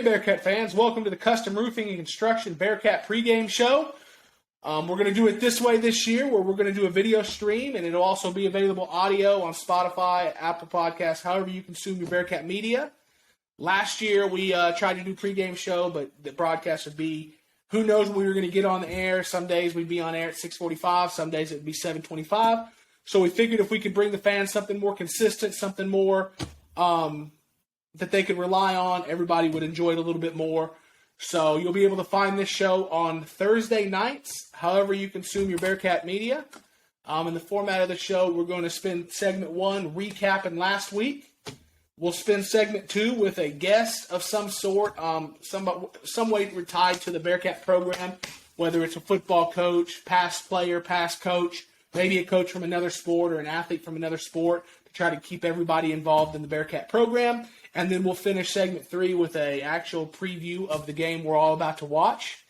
Bearcat fans, welcome to the Custom Roofing and Construction Bearcat pregame show. We're going to do it this way this year, where we're going to do a video stream, and it'll also be available audio on Spotify, Apple Podcasts, however you consume your Bearcat media. Last year, we tried to do pregame show, but the broadcast would be, who knows when we were going to get on the air. Some days we'd be on air at 6:45, some days it would be 7:25. So we figured if we could bring the fans something more consistent, something more that they could rely on, everybody would enjoy it a little bit more. So you'll be able to find this show on Thursday nights, however you consume your Bearcat media. In the format of the show, we're going to spend segment 1 recapping last week. We'll spend segment 2 with a guest of some sort, some way tied to the Bearcat program, whether it's a football coach, past player, past coach, maybe a coach from another sport or an athlete from another sport, to try to keep everybody involved in the Bearcat program. And then we'll finish segment 3 with an actual preview of the game we're all about to watch.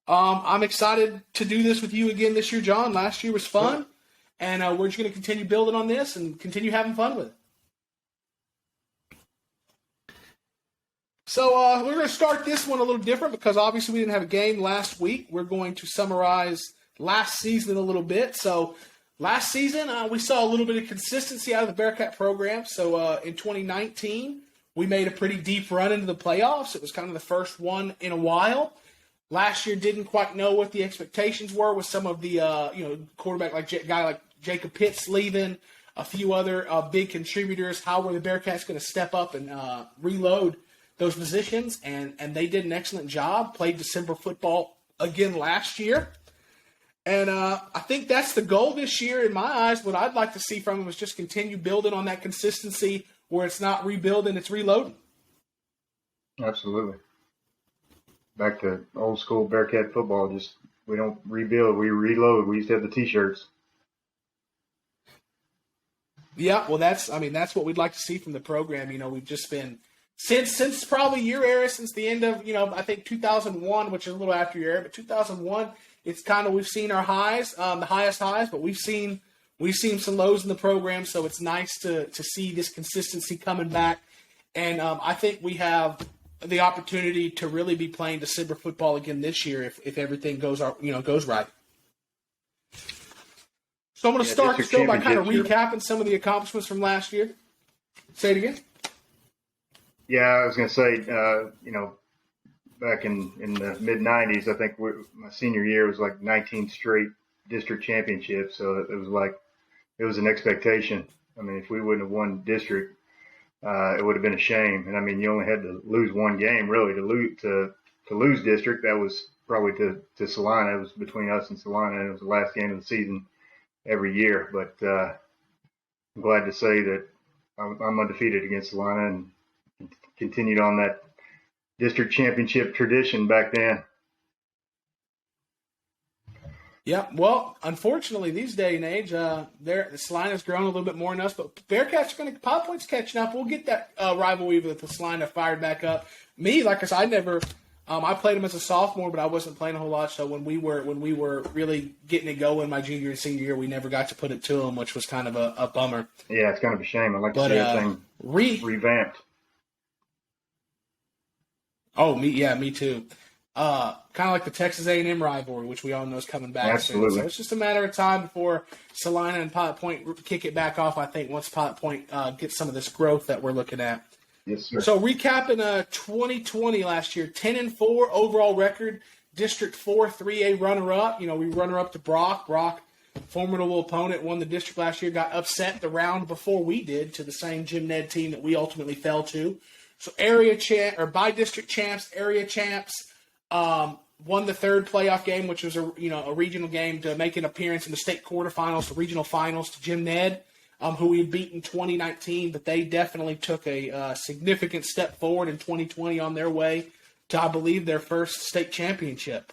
I'm excited to do this with you again this year, John. Last year was fun, and we're just going to continue building on this and continue having fun with it. So we're going to start this one a little different because obviously we didn't have a game last week. We're going to summarize last season a little bit. So last season we saw a little bit of consistency out of the Bearcat program. So in 2019, we made a pretty deep run into the playoffs. It was kind of the first one in a while. Last year didn't quite know what the expectations were with some of the quarterback guy like Jacob Pitts leaving, a few other big contributors. How were the Bearcats going to step up and reload those positions? And they did an excellent job. Played December football again last year. And I think that's the goal this year in my eyes. What I'd like to see from them is just continue building on that consistency where it's not rebuilding, it's reloading. Absolutely. Back to old school Bearcat football. Just, we don't rebuild, we reload. We used to have the T-shirts. Yeah, well, that's what we'd like to see from the program. You know, we've just been, since probably your era, since the end of, I think 2001, which is a little after your era, but 2001, it's kind of, we've seen our highs, the highest highs, but we've seen some lows in the program, so it's nice to see this consistency coming back. And I think we have the opportunity to really be playing December football again this year if everything goes right. So I'm going to start the show by kind of recapping some of the accomplishments from last year. Say it again. Yeah, I was going to say, back in the mid-'90s, I think my senior year was like 19 straight district championships, so it was an expectation. I mean, if we wouldn't have won district, it would have been a shame. And I mean, you only had to lose one game really to lose district. That was probably to Salina. It was between us and Salina, and it was the last game of the season every year. But I'm glad to say that I'm undefeated against Salina and continued on that district championship tradition back then. Yeah, well, unfortunately, these day and age, the Salina's grown a little bit more than us, but Bearcats are going to, Pop Point's catching up. We'll get that rivalry with the Salina fired back up. Me, like I said, I played them as a sophomore, but I wasn't playing a whole lot. So when we were really getting it going my junior and senior year, we never got to put it to them, which was kind of a bummer. Yeah, it's kind of a shame. I'd like to see everything revamped. Oh, me too. Kind of like the Texas A&M rivalry, which we all know is coming back. Absolutely. So it's just a matter of time before Salina and Pilot Point kick it back off, I think, once Pilot Point gets some of this growth that we're looking at. Yes, sir. So recapping 2020 last year, 10-4 overall record, District 4 3A runner-up. We runner-up to Brock. Brock, formidable opponent, won the district last year, got upset the round before we did to the same Jim Ned team that we ultimately fell to. So by-district champs, area champs, won the third playoff game, which was a regional game, to make an appearance in the state quarterfinals, the regional finals to Jim Ned, who we had beat in 2019, but they definitely took a significant step forward in 2020 on their way to, I believe, their first state championship.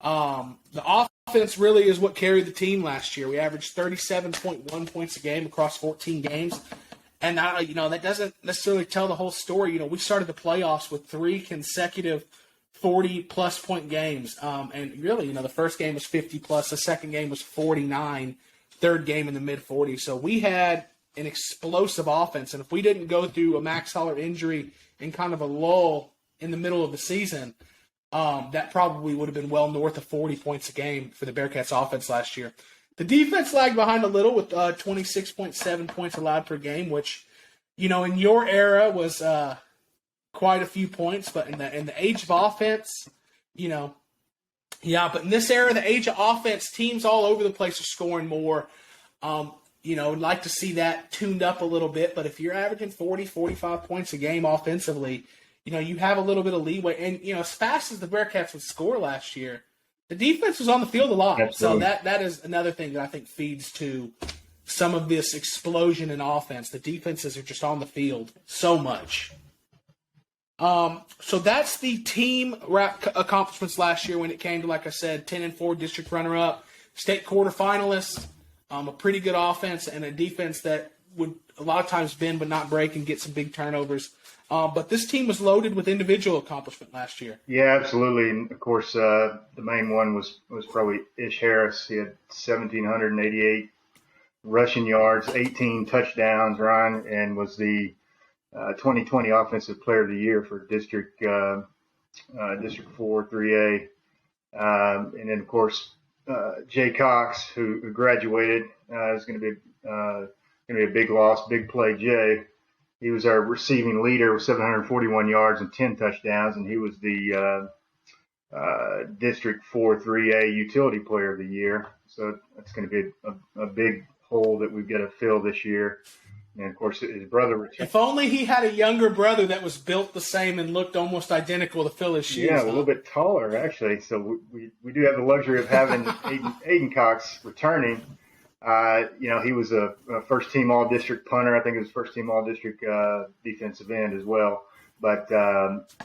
The offense really is what carried the team last year. We averaged 37.1 points a game across 14 games. And, that doesn't necessarily tell the whole story. We started the playoffs with 3 consecutive 40-plus point games. And really, the first game was 50-plus. The second game was 49. Third game in the mid-40s. So we had an explosive offense. And if we didn't go through a Max Holler injury and kind of a lull in the middle of the season, that probably would have been well north of 40 points a game for the Bearcats offense last year. The defense lagged behind a little with 26.7 points allowed per game, which, in your era was quite a few points, but in the age of offense, but in this era, the age of offense, teams all over the place are scoring more. Like to see that tuned up a little bit, but if you're averaging 40, 45 points a game offensively, you have a little bit of leeway. And, as fast as the Bearcats would score last year, the defense was on the field a lot. Absolutely. So that is another thing that I think feeds to some of this explosion in offense. The defenses are just on the field so much. So that's the team accomplishments last year when it came to, like I said, 10-4 district runner-up, state quarterfinalists, a pretty good offense, and a defense that would a lot of times bend but not break and get some big turnovers. But this team was loaded with individual accomplishment last year. Yeah, absolutely. And of course, the main one was probably Ish Harris. He had 1,788 rushing yards, 18 touchdowns, Ryan, and was the 2020 Offensive Player of the Year for District 4 3A. And then, of course, Jay Cox, who graduated, is going to be a big loss, big play. Jay, he was our receiving leader with 741 yards and 10 touchdowns, and he was the District 4 3A Utility Player of the Year. So that's going to be a big hole that we've got to fill this year. And, of course, his brother. If only he had a younger brother that was built the same and looked almost identical to fill his shoes. Yeah, a little bit taller, actually. So we do have the luxury of having Aidan Cox returning. He was a first-team All-District punter. I think it was first-team All-District defensive end as well. But,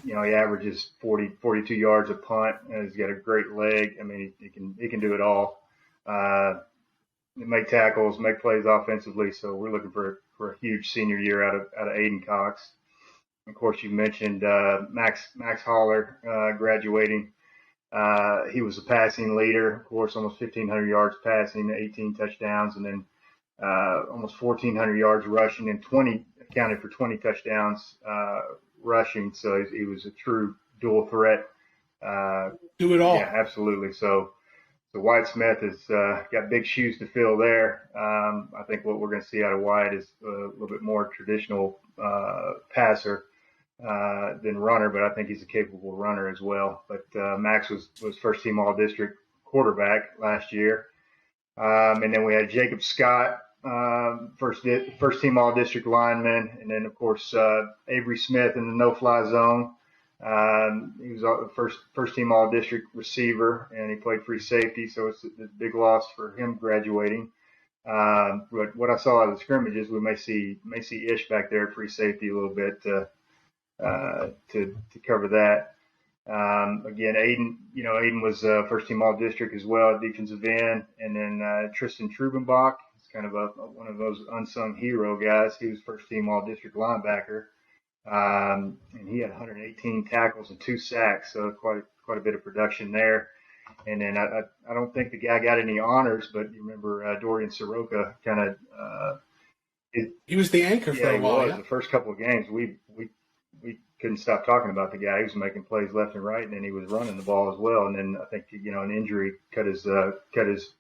he averages 42 yards a punt. And he's got a great leg. I mean, he can do it all. Make tackles, make plays offensively. So we're looking for a huge senior year out of Aidan Cox. Of course, you mentioned Max Holler graduating. He was a passing leader, of course, almost 1,500 yards passing, 18 touchdowns, and then almost 1,400 yards rushing, and accounted for 20 touchdowns rushing. So he was a true dual threat. Do it all. Yeah, absolutely. So Wyatt Smith has got big shoes to fill there. I think what we're going to see out of Wyatt is a little bit more traditional passer than runner, but I think he's a capable runner as well. But Max was first-team All-District quarterback last year. And then we had Jacob Scott, first-team All-District lineman, and then, of course, Avery Smith in the no-fly zone. He was a first-team All-District receiver, and he played free safety, so it's a big loss for him graduating. But what I saw out of the scrimmages, we may see Ish back there at free safety a little bit to cover that. Again, Aidan was first-team All-District as well at defensive end, and then Tristan Trubenbach is kind of one of those unsung hero guys. He was first-team All-District linebacker. And he had 118 tackles and 2 sacks, so quite a bit of production there. And then I don't think the guy got any honors, but you remember Dorian Soroka kind of. He was the anchor for a while. Yeah, the first couple of games we couldn't stop talking about the guy. He was making plays left and right, and then he was running the ball as well. And then I think an injury cut his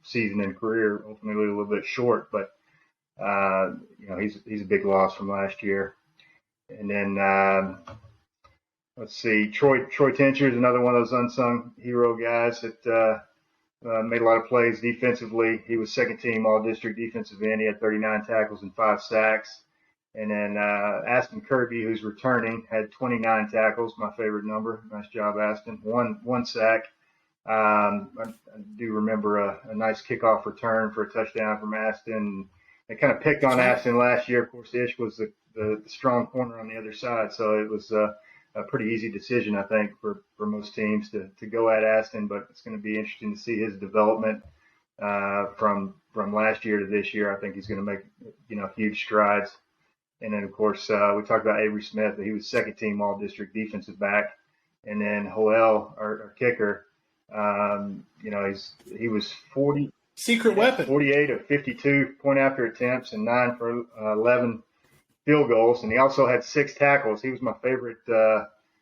season and career ultimately a little bit short. But he's a big loss from last year. And then let's see, Troy Tincher is another one of those unsung hero guys that made a lot of plays defensively. He was second-team All-District defensive end. He had 39 tackles and 5 sacks. And then Aston Kirby, who's returning, had 29 tackles, my favorite number. Nice job, Aston. One sack. I do remember a nice kickoff return for a touchdown from Aston. They kind of picked on Aston last year. Of course, Ish was the strong corner on the other side, so it was a pretty easy decision, I think, for most teams to go at Aston. But it's going to be interesting to see his development from last year to this year. I think he's going to make huge strides. And then, of course, we talked about Avery Smith. He was second-team All-District defensive back. And then Joel, our kicker, he was 40. Secret weapon. 48 of 52 point-after attempts and 9 for 11 field goals. And he also had 6 tackles. He was my favorite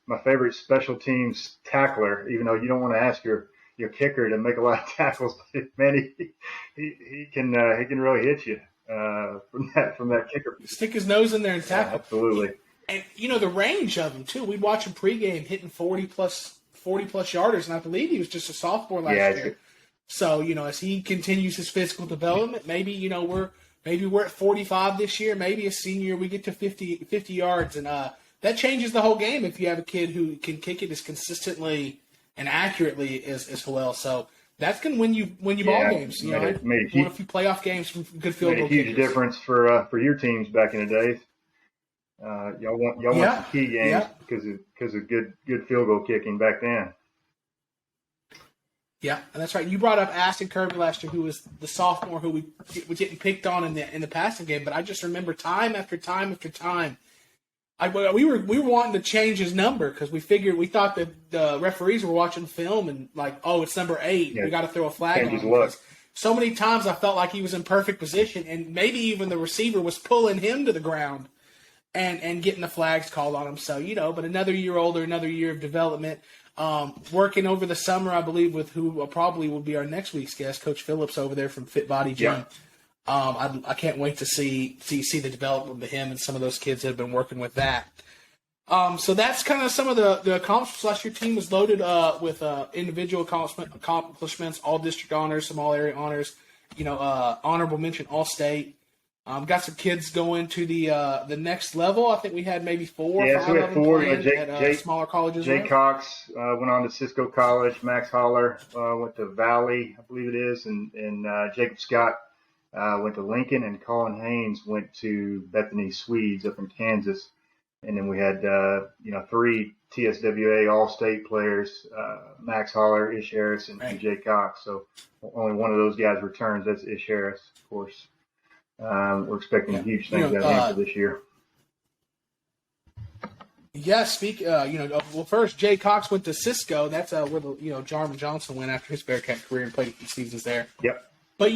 my favorite special teams tackler. Even though you don't want to ask your kicker to make a lot of tackles, but man, he can really hit you from that kicker. Stick his nose in there and tackle. Yeah, absolutely. And the range of him too. We'd watch him pregame hitting 40 plus yarders, and I believe he was just a sophomore last year. So as he continues his physical development, maybe we're at 45 this year. Maybe a senior we get to 50 yards, and that changes the whole game if you have a kid who can kick it as consistently and accurately as well. So that's going to win you ball games. Made a few playoff games from good field goal kickers. Huge kickers. difference for your teams back in the day. Y'all want some key games because of good field goal kicking back then. Yeah, and that's right. You brought up Aston Kirby last year, who was the sophomore who was getting picked on in the passing game. But I just remember time after time after time, we were wanting to change his number because we thought that the referees were watching film and it's number 8. Yeah. We got to throw a flag on him. So many times I felt like he was in perfect position, and maybe even the receiver was pulling him to the ground and getting the flags called on him. So but another year older, another year of development. Working over the summer, I believe, with who probably will be our next week's guest, Coach Phillips over there from Fit Body Gym. Yeah. I can't wait to see the development of him and some of those kids that have been working with that. So that's kind of some of the accomplishments. Last year, team was loaded with individual accomplishments, all district honors, some all area honors. Honorable mention, all state. Got some kids going to the next level. I think we had maybe 4 or 5 so we had 4 at smaller colleges. Jay Cox went on to Cisco College. Max Holler went to Valley, I believe it is, and Jacob Scott went to Lincoln, and Colin Haynes went to Bethany Swedes up in Kansas. And then we had 3 TSWA All-State players: Max Holler, Ish Harris, and Jay Cox. So only one of those guys returns. That's Ish Harris, of course. We're expecting huge things out of him for this year. Yeah, well, first, Jay Cox went to Cisco. That's where Jarman Johnson went after his Bearcat career and played a few seasons there. Yep. But,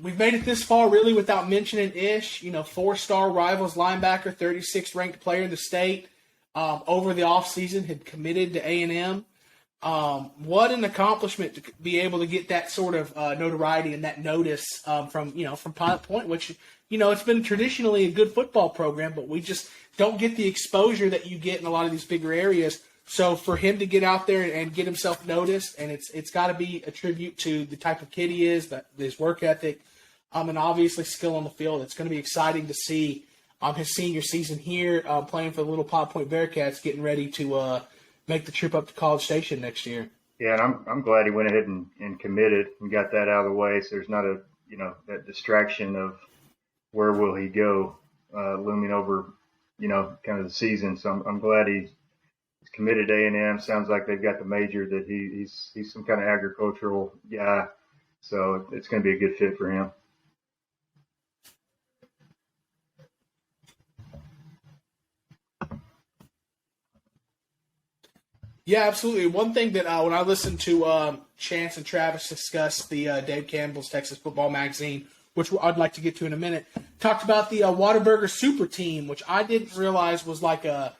we've made it this far really without mentioning Ish. 4-star Rivals linebacker, 36th ranked player in the state. Over the offseason had committed to A&M. What an accomplishment to be able to get that sort of notoriety and that notice from Pilot Point, which, it's been traditionally a good football program, but we just don't get the exposure that you get in a lot of these bigger areas. So for him to get out there and get himself noticed, and it's got to be a tribute to the type of kid he is, his work ethic, and obviously skill on the field. It's going to be exciting to see his senior season here playing for the Little Pilot Point Bearcats, getting ready to make the trip up to College Station next year. Yeah, and I'm glad he went ahead and committed and got that out of the way, so there's not that distraction of where will he go looming over kind of the season. So I'm glad he's committed to A&M. Sounds like they've got the major that he's some kind of agricultural guy, so it's going to be a good fit for him. Yeah, absolutely. One thing that when I listened to Chance and Travis discuss the Dave Campbell's Texas Football Magazine, which I'd like to get to in a minute, talked about the Whataburger Super Team, which I didn't realize was like a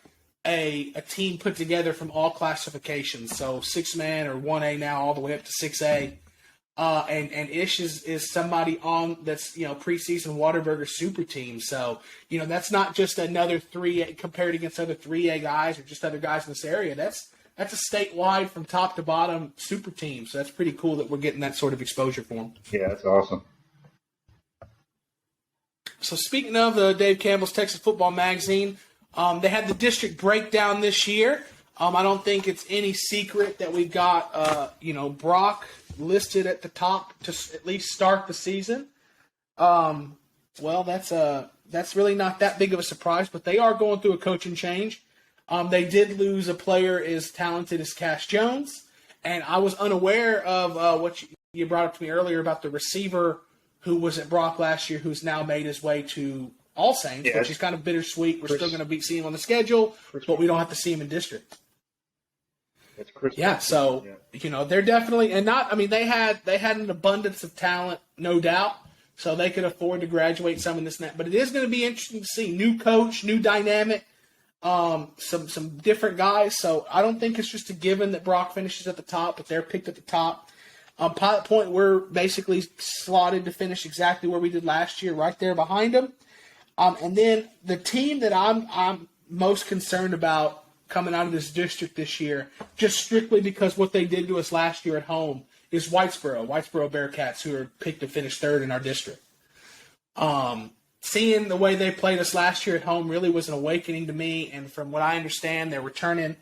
team put together from all classifications. So 6-man or 1A now all the way up to 6A. And Ish is somebody on that's, preseason Whataburger Super Team. So, that's not just another 3A compared against other 3A guys or just other guys in this area. That's a statewide from top to bottom super team. So that's pretty cool that we're getting that sort of exposure for them. Yeah, that's awesome. So speaking of Dave Campbell's Texas Football Magazine, they had the district breakdown this year. I don't think it's any secret that we've got, Brock listed at the top to at least start the season. Well, that's really not that big of a surprise, but they are going through a coaching change. They did lose a player as talented as Cash Jones, and I was unaware of what you brought up to me earlier about the receiver who was at Brock last year, who's now made his way to All Saints, which is kind of bittersweet. We're still going to be seeing him on the schedule, but we don't have to see him in district. That's Chris. Yeah, so they're definitely they had an abundance of talent, no doubt, so they could afford to graduate some in this and that. But it is going to be interesting to see new coach, new dynamic. some different guys. So I don't think it's just a given that Brock finishes at the top, but they're picked at the top. Pilot Point, we're basically slotted to finish exactly where we did last year, right there behind them. And then the team that I'm most concerned about coming out of this district this year, just strictly because what they did to us last year at home, is Whitesboro Bearcats, who are picked to finish third in our district. Seeing the way they played us last year at home really was an awakening to me, and from what I understand, they're returning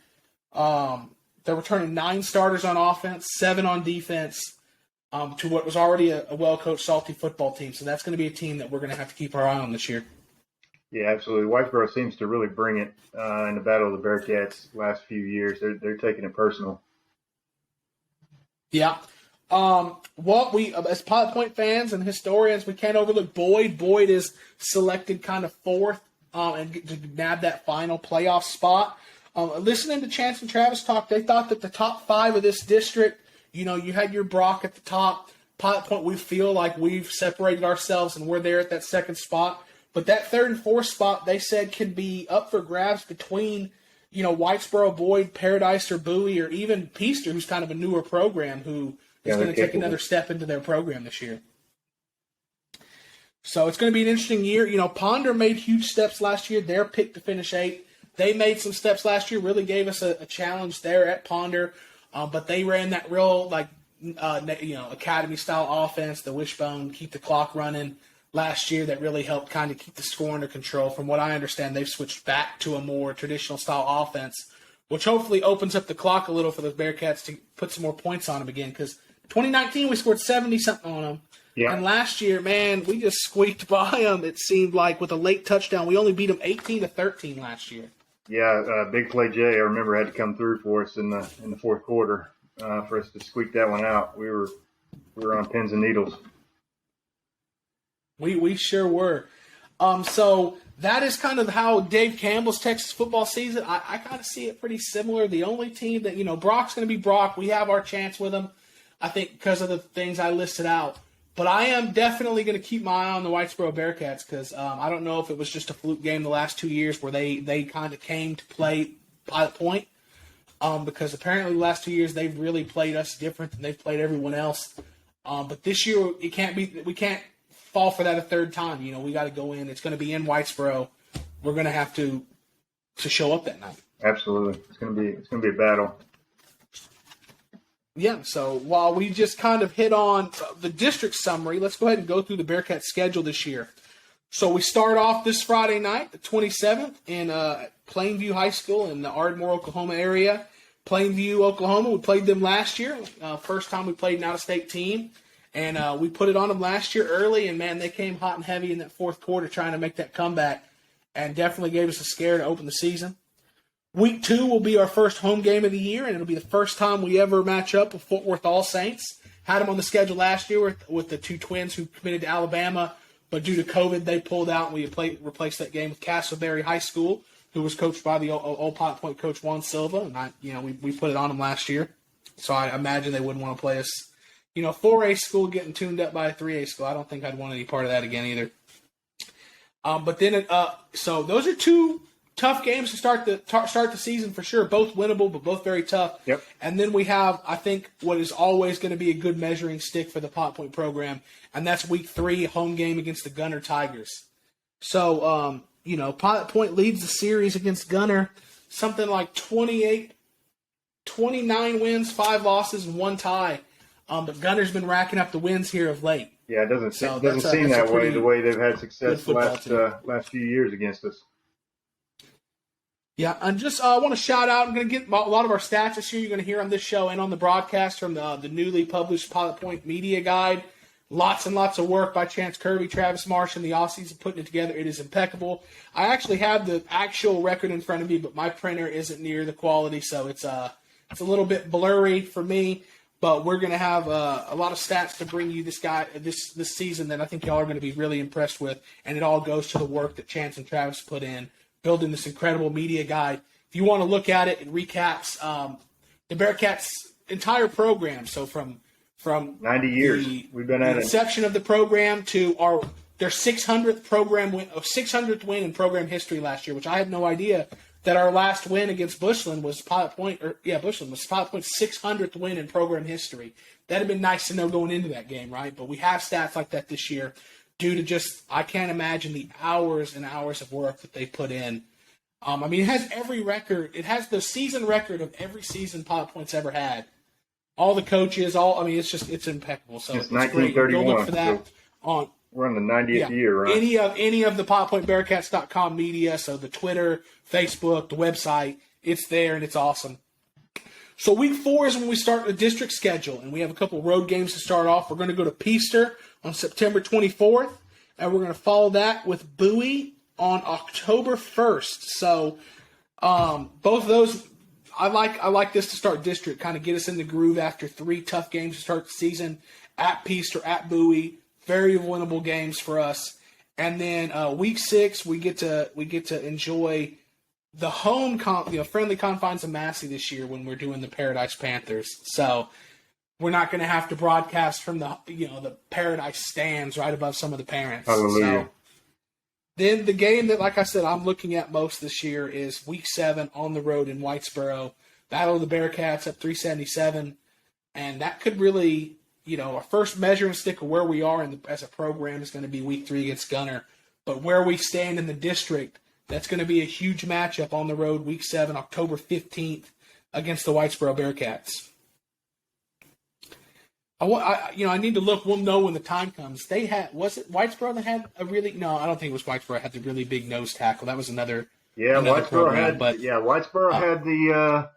9 starters on offense, 7 on defense, to what was already a well-coached, salty football team. So that's going to be a team that we're going to have to keep our eye on this year. Yeah, absolutely. Whitesboro seems to really bring it in the Battle of the Bearcats last few years. They're taking it personal. Yeah. What we, as Pilot Point fans and historians, we can't overlook Boyd. Boyd is selected kind of fourth and to nab that final playoff spot. Listening to Chance and Travis talk, they thought that the top 5 of this district, you had your Brock at the top. Pilot Point, we feel like we've separated ourselves and we're there at that second spot. But that third and fourth spot, they said, can be up for grabs between, Whitesboro, Boyd, Paradise, or Bowie, or even Peaster, who's kind of a newer program, who is going to take another step into their program this year. So it's going to be an interesting year. Ponder made huge steps last year. They're picked to finish 8th. They made some steps last year, really gave us a challenge there at Ponder, but they ran that real, academy-style offense, the wishbone, keep the clock running last year that really helped kind of keep the score under control. From what I understand, they've switched back to a more traditional-style offense, which hopefully opens up the clock a little for the Bearcats to put some more points on them again, because 2019 we scored 70-something on them. Yeah. And last year, man, we just squeaked by them, it seemed like, with a late touchdown. We only beat them 18-13 last year. Yeah, Big Play Jay, I remember, had to come through for us in the fourth quarter for us to squeak that one out. We were on pins and needles. We sure were. So that is kind of how Dave Campbell's Texas football season. I kind of see it pretty similar. The only team that, Brock's going to be Brock. We have our chance with him, I think, because of the things I listed out. But I am definitely going to keep my eye on the Whitesboro Bearcats because I don't know if it was just a fluke game the last 2 years where they kind of came to play Pilot Point, because apparently the last 2 years they've really played us different than they've played everyone else. But this year we can't fall for that a third time. We got to go in. It's going to be in Whitesboro. We're going to have to show up that night. Absolutely, it's going to be a battle. Yeah, so while we just kind of hit on the district summary, let's go ahead and go through the Bearcats schedule this year. So we start off this Friday night, the 27th, in Plainview High School in the Ardmore, Oklahoma area. Plainview, Oklahoma, we played them last year. First time we played an out-of-state team. And we put it on them last year early, and, man, they came hot and heavy in that fourth quarter trying to make that comeback and definitely gave us a scare to open the season. Week 2 will be our first home game of the year, and it'll be the first time we ever match up with Fort Worth All Saints. Had them on the schedule last year with the 2 twins who committed to Alabama, but due to COVID, they pulled out, and we replaced that game with Castleberry High School, who was coached by the old Pilot Point coach Juan Silva, and we put it on them last year. So I imagine they wouldn't want to play us. 4A school getting tuned up by a 3A school. I don't think I'd want any part of that again either. But then, so those are 2 tough games to start the season for sure. Both winnable, but both very tough. Yep. And then we have, I think, what is always going to be a good measuring stick for the Pilot Point program, and that's Week 3, home game against the Gunner Tigers. So, Pilot Point leads the series against Gunner, something like 29 wins, 5 losses, and 1 tie. But Gunner's been racking up the wins here of late. Yeah, it doesn't seem that way, the way they've had success the last few years against us. Yeah, and just I want to shout out, I'm going to get a lot of our stats this year you're going to hear on this show and on the broadcast from the newly published Pilot Point Media Guide. Lots and lots of work by Chance Kirby, Travis Marsh, and the Aussies putting it together. It is impeccable. I actually have the actual record in front of me, but my printer isn't near the quality, so it's a little bit blurry for me. But we're going to have a lot of stats to bring you this season that I think y'all are going to be really impressed with, and it all goes to the work that Chance and Travis put in, building this incredible media guide. If you want to look at it, it recaps the Bearcats' entire program. So from 90 years we've been at the inception of the program to their 600th win in program history last year, which I had no idea that our last win against Bushland was Bushland was Pilot Point's 600th win in program history. That'd have been nice to know going into that game, right? But we have stats like that this year due to just, I can't imagine the hours and hours of work that they put in. It has every record. It has the season record of every season Pilot Point's ever had. All the coaches, it's impeccable. So it's great. Go look for that so we're on the 90th year, right? Any of the PilotPointBearcats.com media, so the Twitter, Facebook, the website, it's there and it's awesome. So week 4 is when we start the district schedule, and we have a couple road games to start off. We're going to go to Peaster on September 24th, and we're going to follow that with Bowie on October 1st. So both of those, I like this to start district, kind of get us in the groove after 3 tough games to start the season at Peaster, at Bowie. Very winnable games for us. And then week 6, we get to enjoy the home friendly confines of Massey this year when we're doing the Paradise Panthers. So we're not going to have to broadcast from the Paradise stands right above some of the parents. Hallelujah. So then the game that, like I said, I'm looking at most this year is week 7 on the road in Whitesboro. Battle of the Bearcats at 377. And that could really, our first measuring stick of where we are as a program is going to be week 3 against Gunner. But where we stand in the district, that's going to be a huge matchup on the road week 7, October 15th against the Whitesboro Bearcats. I need to look. We'll know when the time comes. Was it Whitesboro that had a really? No, I don't think it was Whitesboro. Had the really big nose tackle. That was another. Yeah, another Whitesboro program, had. But Whitesboro had the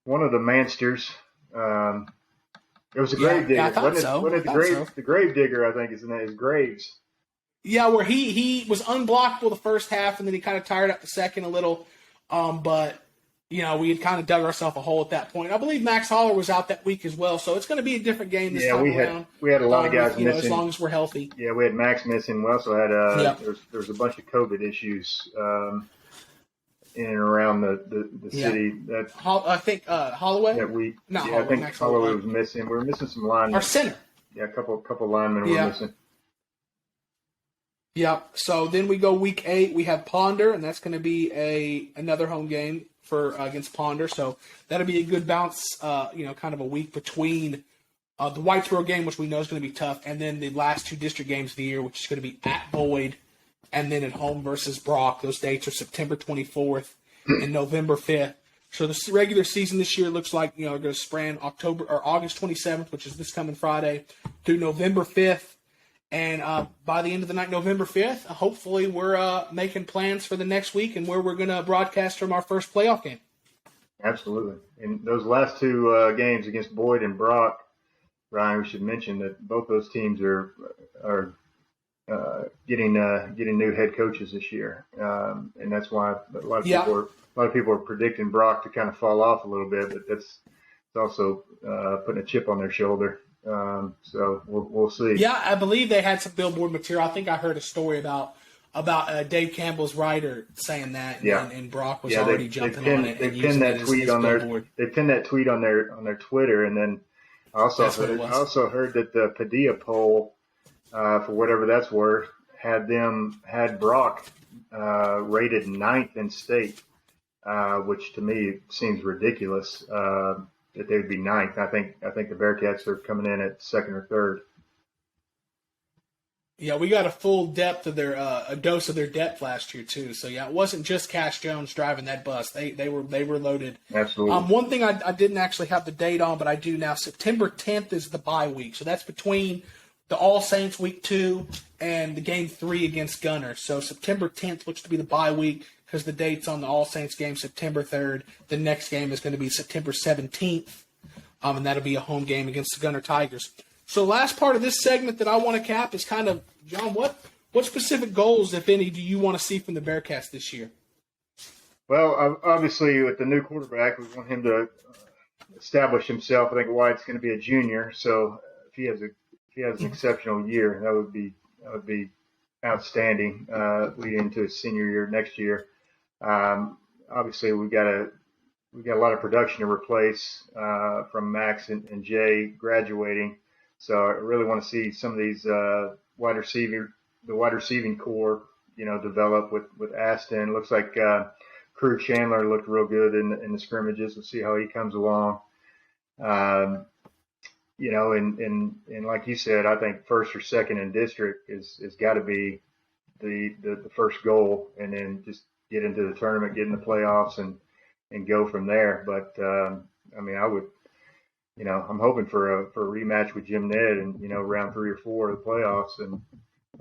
one of the Mansters. It was a grave digger. Yeah, I thought so. Wasn't it the grave digger? I think his name is Graves. Yeah, where he was unblockable the first half, and then he kind of tired up the second a little. But we had kind of dug ourselves a hole at that point. I believe Max Holler was out that week as well, so it's going to be a different game this time around. We had a lot of guys missing. As long as we're healthy. Yeah, we had Max missing. We also had there was a bunch of COVID issues in and around the city. I think Holloway. That week. Holloway, I think Max Holloway was missing. We were missing some linemen. Our center. Yeah, a couple linemen were missing. Yeah. So then we go week 8. We have Ponder, and that's going to be another home game against Ponder. So that'll be a good bounce. Kind of a week between the Whitesboro game, which we know is going to be tough, and then the last 2 district games of the year, which is going to be at Boyd, and then at home versus Brock. Those dates are September 24th and November 5th. So the regular season this year looks like we're going to span August 27th, which is this coming Friday, through November 5th. And by the end of the night, November 5th, hopefully we're making plans for the next week and where we're going to broadcast from our first playoff game. Absolutely. And those last 2 games against Boyd and Brock, Ryan, we should mention that both those teams are getting new head coaches this year, and that's why a lot of people are predicting Brock to kind of fall off a little bit, but it's also putting a chip on their shoulder. So we'll see. Yeah, I believe they had some billboard material. I think I heard a story about Dave Campbell's writer saying that, and Brock was already jumping on it. They pinned that tweet on their Twitter, and then I also heard that the Padilla poll, for whatever that's worth, had Brock rated 9th in state, which to me seems ridiculous. That they would be 9th. I think the Bearcats are coming in at 2nd or 3rd. Yeah, we got a full depth of a dose of their depth last year too. So yeah, it wasn't just Cash Jones driving that bus. They were loaded. Absolutely. One thing I didn't actually have the date on, but I do now. September 10th is the bye week, so that's between the All Saints week 2 and the game 3 against Gunner. So September 10th looks to be the bye week, because the date's on the All Saints game September 3rd. The next game is going to be September 17th, and that'll be a home game against the Gunner Tigers. So the last part of this segment that I want to cap is kind of, John, what specific goals, if any, do you want to see from the Bearcats this year? Well, obviously with the new quarterback, we want him to establish himself. I think White's going to be a junior, so if he has an exceptional year, that would be outstanding leading into his senior year next year. Obviously, we got a lot of production to replace from Max and Jay graduating. So I really want to see some of these wide receiving core, develop with Aston. Looks like Crew Chandler looked real good in the scrimmages. We'll see how he comes along. You know, and like you said, I think first or second in district is got to be the first goal, and then just get into the tournament, get in the playoffs, and go from there. But I mean, I would, you know, I'm hoping for a rematch with Jim Ned, and you know, round 3 or 4 of the playoffs, and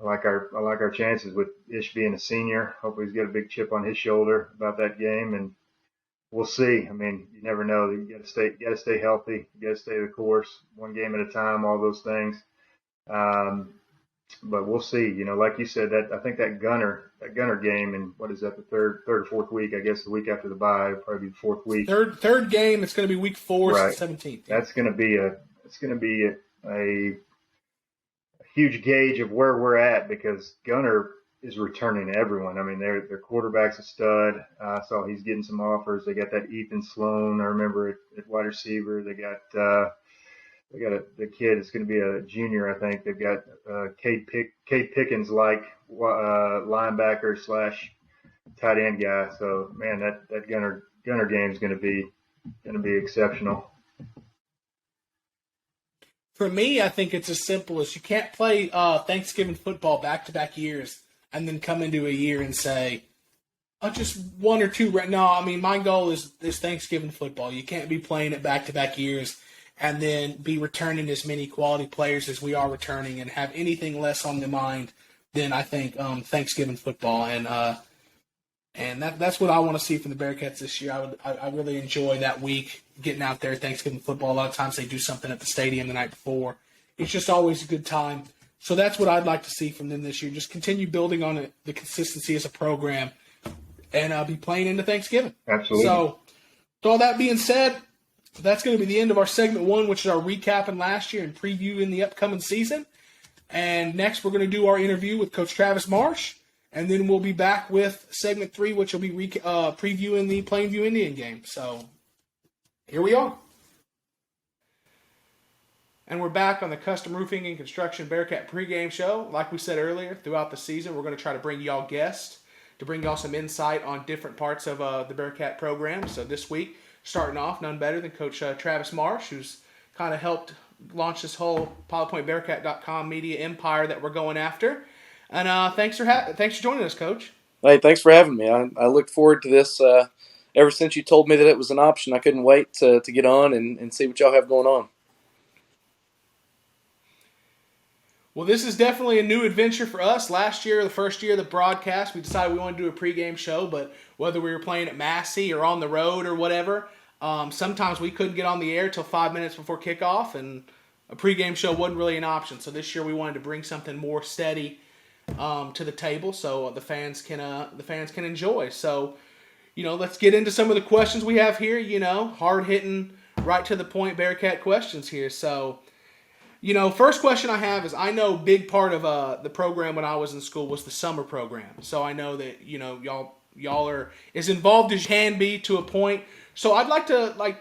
I like our chances with Ish being a senior. Hopefully, he's got a big chip on his shoulder about that game, and we'll see. I mean, you never know. You got to stay healthy. You got to stay the course, one game at a time. All those things. But we'll see. You know, like you said, that I think that Gunner game, and what is that, the third or fourth week? I guess the week after the bye, probably the fourth week. Third game. It's going to be week 4, right. 17th. That's going to be a huge gauge of where we're at, because Gunner is returning everyone. I mean, their quarterback's a stud. I saw he's getting some offers. They got that Ethan Sloan, I remember, at wide receiver. They got the kid that's going to be a junior, I think. They've got Kaden Pickens, like linebacker / tight end guy. So man, that Gunner game is going to be exceptional. For me, I think it's as simple as you can't play Thanksgiving football back-to-back years and then come into a year and say, oh, just 1 or 2. No, I mean, my goal is Thanksgiving football. You can't be playing it back-to-back years and then be returning as many quality players as we are returning and have anything less on the mind than, I think, Thanksgiving football. And that's what I want to see from the Bearcats this year. I really enjoy that week, getting out there, Thanksgiving football. A lot of times they do something at the stadium the night before. It's just always a good time. So that's what I'd like to see from them this year. Just continue building on the consistency as a program and be playing into Thanksgiving. Absolutely. So with all that being said, that's going to be the end of our segment 1, which is our recapping last year and previewing the upcoming season. And next we're going to do our interview with Coach Travis Marsh. And then we'll be back with segment 3, which will be previewing the Plainview Indian game. So here we are. And we're back on the Custom Roofing and Construction Bearcat pregame show. Like we said earlier, throughout the season, we're going to try to bring y'all guests to bring y'all some insight on different parts of the Bearcat program. So this week, starting off, none better than Coach Travis Marsh, who's kind of helped launch this whole PilotPointBearcat.com media empire that we're going after. And thanks for joining us, Coach. Hey, thanks for having me. I looked forward to this ever since you told me that it was an option. I couldn't wait to get on and see what y'all have going on. Well, this is definitely a new adventure for us. Last year, the first year of the broadcast, we decided we wanted to do a pregame show, but whether we were playing at Massey or on the road or whatever, sometimes we couldn't get on the air till 5 minutes before kickoff, and a pregame show wasn't really an option. So this year we wanted to bring something more steady to the table so the fans can enjoy. So, let's get into some of the questions we have here, hard-hitting, right to the point Bearcat questions here. So, first question I have is, I know a big part of the program when I was in school was the summer program. So I know that, y'all are as involved as you can be to a point. So I'd like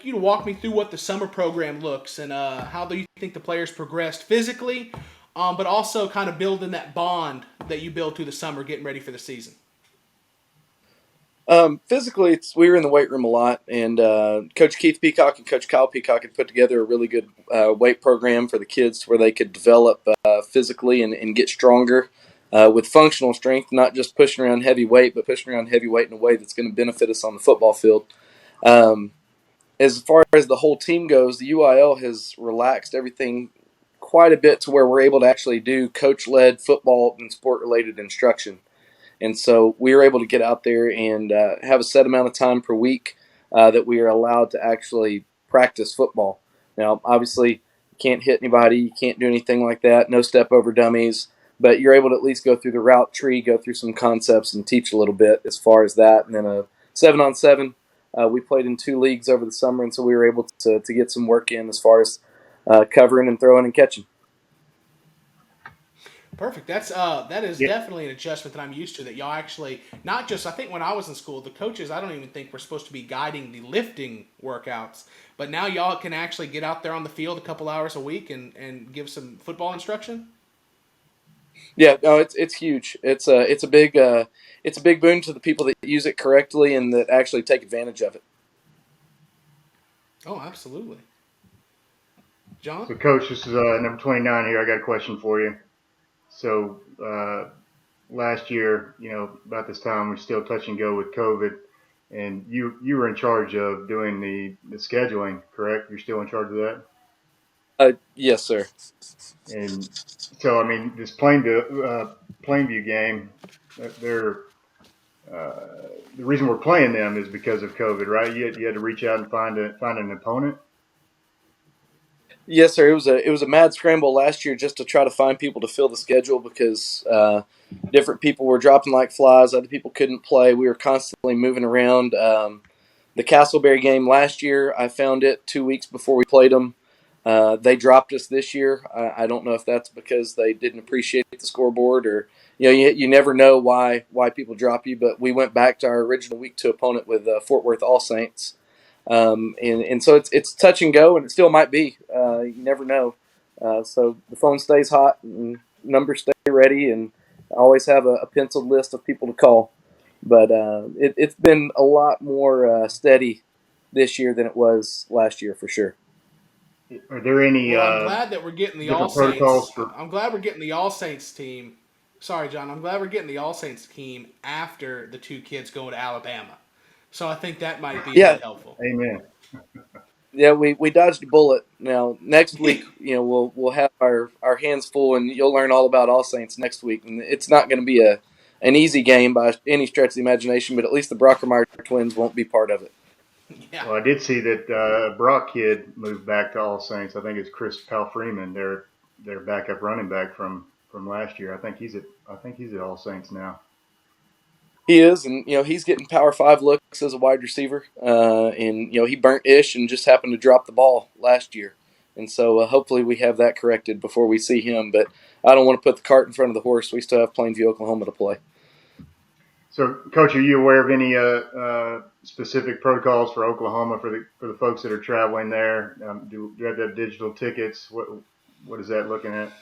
you to walk me through what the summer program looks and how do you think the players progressed physically, but also kind of building that bond that you build through the summer getting ready for the season. Physically, we were in the weight room a lot, and Coach Keith Peacock and Coach Kyle Peacock had put together a really good weight program for the kids where they could develop physically and get stronger with functional strength, not just pushing around heavy weight, but pushing around heavy weight in a way that's going to benefit us on the football field. As far as the whole team goes, the UIL has relaxed everything quite a bit to where we're able to actually do coach-led football and sport-related instruction. And so we were able to get out there and have a set amount of time per week that we are allowed to actually practice football. Now, obviously, you can't hit anybody. You can't do anything like that. No step over dummies. But you're able to at least go through the route tree, go through some concepts, and teach a little bit as far as that. And then a 7-on-7, we played in 2 leagues over the summer, and so we were able to get some work in as far as covering and throwing and catching. Perfect. That is definitely an adjustment that I'm used to, that y'all actually, not just, I think when I was in school, the coaches, I don't even think were supposed to be guiding the lifting workouts, but now y'all can actually get out there on the field a couple hours a week and give some football instruction? Yeah, no, it's huge. It's a big boon to the people that use it correctly and that actually take advantage of it. Oh, absolutely. John? So, Coach, this is number 29 here. I got a question for you. So, last year, about this time, we're still touch and go with COVID, and you were in charge of doing the scheduling, correct? You're still in charge of that? Yes, sir. And so, I mean, this Plainview game, they're the reason we're playing them is because of COVID, right? You had to reach out and find an opponent. Yes, sir. It was a mad scramble last year just to try to find people to fill the schedule because different people were dropping like flies. Other people couldn't play. We were constantly moving around. The Castleberry game last year, I found it 2 weeks before we played them. They dropped us this year. I don't know if that's because they didn't appreciate the scoreboard or you never know why people drop you. But we went back to our original week 2 opponent with Fort Worth All Saints. And so it's touch and go, and it still might be. You never know. So the phone stays hot, and numbers stay ready, and I always have a penciled list of people to call. But it's been a lot more steady this year than it was last year, for sure. Are there any Well, I'm glad that we're getting the All different protocols Saints. for? I'm glad we're getting the All Saints team. Sorry, John. I'm glad we're getting the All Saints team after the 2 kids go to Alabama. So I think that might be a Yeah, bit helpful. Amen. yeah, we dodged a bullet. Now next week, we'll have our hands full, and you'll learn all about All Saints next week. And it's not going to be an easy game by any stretch of the imagination, but at least the Brockermeyer twins won't be part of it. Yeah. Well, I did see that Brock kid moved back to All Saints. I think it's Chris Palfreeman, their backup running back from last year. I think he's at All Saints now. He is, and he's getting Power 5 looks as a wide receiver, and he burnt Ish and just happened to drop the ball last year, and so hopefully we have that corrected before we see him. But I don't want to put the cart in front of the horse. We still have Plainview, Oklahoma to play. So, Coach, are you aware of any specific protocols for Oklahoma for the folks that are traveling there? Do you have to have digital tickets? What is that looking at?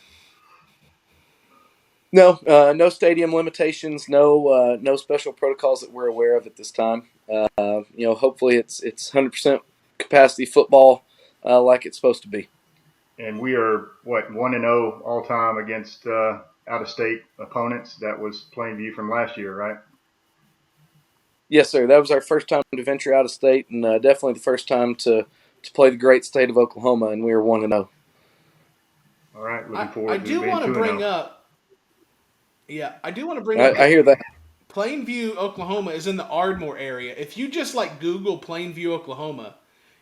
No, no stadium limitations, no special protocols that we're aware of at this time. Hopefully it's 100% capacity football like it's supposed to be. And we are 1-0 all time against out of state opponents. That was Plainview from last year, right? Yes, sir. That was our first time to venture out of state, and definitely the first time to play the great state of Oklahoma, and we were 1-0. All right, looking forward I to do being want to 2-0. bring up. Yeah, I do want to bring up. I hear that. Plainview, Oklahoma is in the Ardmore area. If you just Google Plainview, Oklahoma,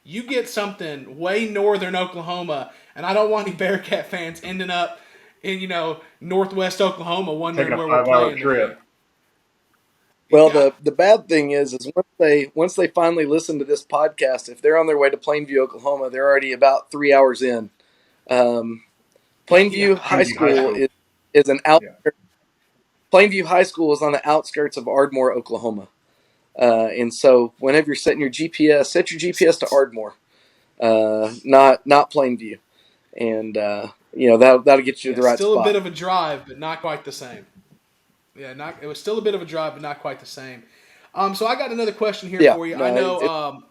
you get something way northern Oklahoma, and I don't want any Bearcat fans ending up in northwest Oklahoma wondering Taking a where we're 5-hour playing trip. today. Well, Yeah. the bad thing is once they finally listen to this podcast, if they're on their way to Plainview, Oklahoma, they're already about 3 hours in. Plainview Yeah. High Plainview High School School. is an out. Yeah. Plainview High School is on the outskirts of Ardmore, Oklahoma, and so whenever you're setting your GPS, set your GPS to Ardmore, not Plainview, and that'll get you to Yeah, the right still a bit spot. of a drive, but not quite the same. Yeah, it was still a bit of a drive, but not quite the same. So I got another question here Yeah, for you. no, I know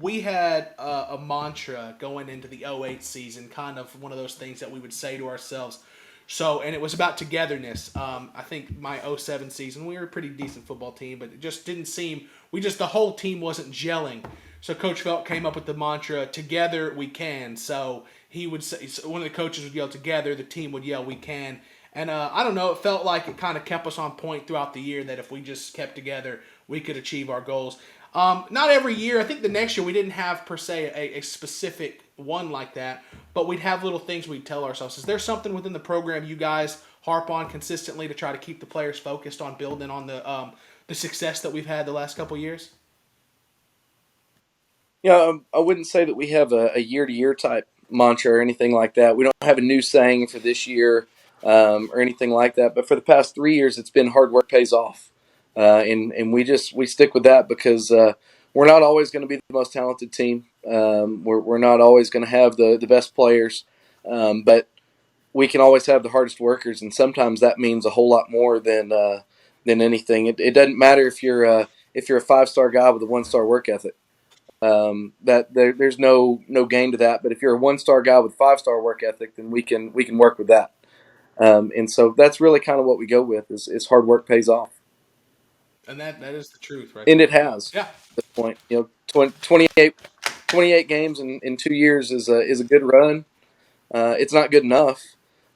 we had a mantra going into the '08 season, kind of one of those things that we would say to ourselves. So, and it was about togetherness. I think my '07 season, we were a pretty decent football team, but it just didn't seem, the whole team wasn't gelling. So Coach Felt came up with the mantra, "Together we can." So he would say, one of the coaches would yell, "Together," the team would yell, "We can." And I don't know, it felt like it kind of kept us on point throughout the year that if we just kept together, we could achieve our goals. Not every year. I think the next year we didn't have, per se, a specific one like that, but we'd have little things we'd tell ourselves. Is there something within the program you guys harp on consistently to try to keep the players focused on building on the success that we've had the last couple of years? I wouldn't say that we have a year-to-year type mantra or anything like that. We don't have a new saying for this year or anything like that. But for the past 3 years, it's been hard work pays off, and we stick with that because we're not always going to be the most talented team. We're not always going to have the best players, but we can always have the hardest workers, and sometimes that means a whole lot more than anything. It doesn't matter if you're a 5-star guy with a 1-star work ethic. That there's no gain to that. But if you're a 1-star guy with 5-star work ethic, then we can work with that. And so that's really kind of what we go with is hard work pays off. And that is the truth, right? And it has. Yeah. At this point, 28 games in 2 years is a good run. It's not good enough,